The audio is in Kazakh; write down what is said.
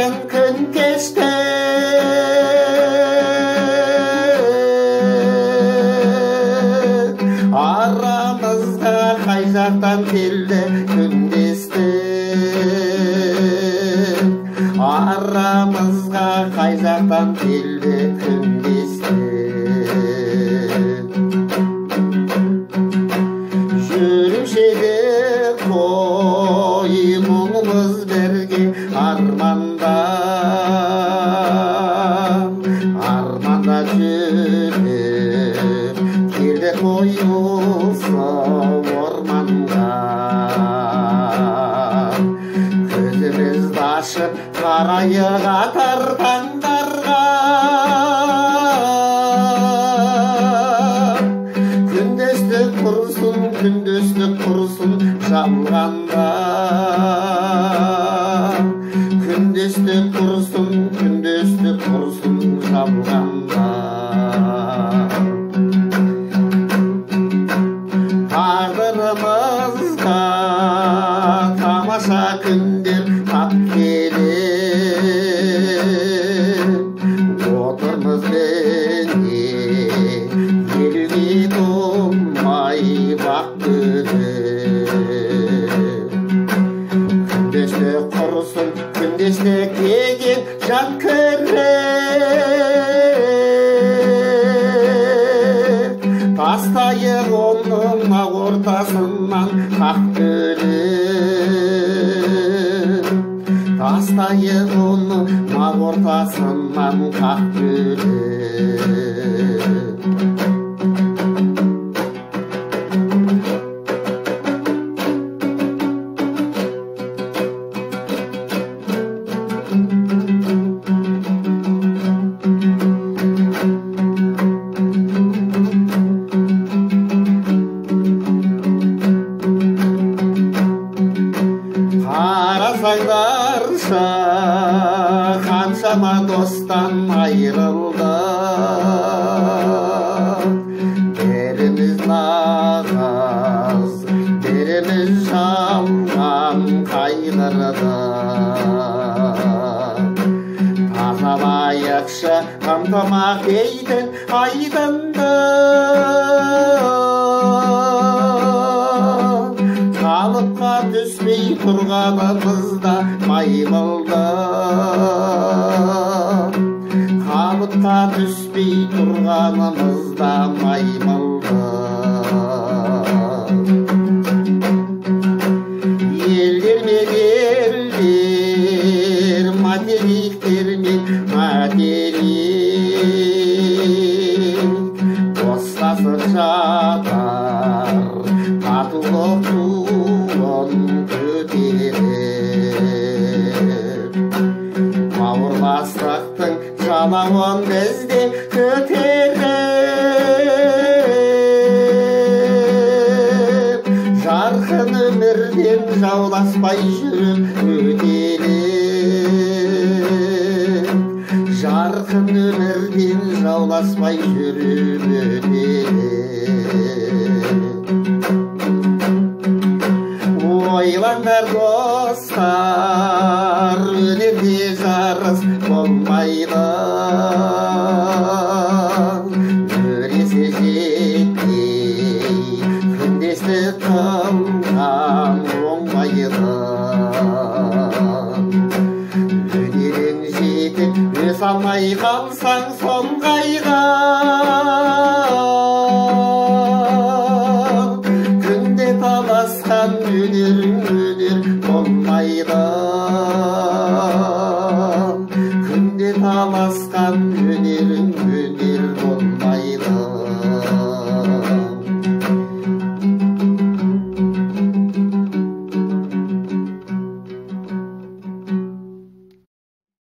кеткен күн кешті арамызға қай жақтан келді күндестік арамызға қай жақтан келді күндестік жүруші еді қой мұңымыз бірге арманда жүріп келдік қой осы орманға көзімізді ашып қарайық атар таңдарға күндестік құрсын жамғанда күндестік құрсын жамғанда тағдырымызға тамаша күндер тап келіп отырмыз міне елге толмай бақ күндестік құрсын күндестік деген жан кіріп тастайық оның ақ ортасынан қақ бөліп тастайық оның ақ ортасынан қақ бөліп қарасаңдарша қаншама достан айырылдық біріміз нағыз біріміз жалған қайғырдық тазалайықшы ынтымақ дейтін айдынды қалыпқа түспей тұрғанымызда маймылды қалыпқа түспей тұрғанымызда маймылды елдер мен елдер материктер мен материк достасып жатар татулық бауырластықтың жалауын бізде көтеріп жарқын өмірден жауласпай жүріп өтелік жарқын өмірден жауласпай жүріп өтелік ойлаңдар достар өнерде жарыс болмайды өресі жетпей күндестік қылған оңбайды өнерің жетіп өсе алмай қалсаң соңғайға күнде таласқан өнерің өнер болмайды күнде таласқан өнерің өнер болмайды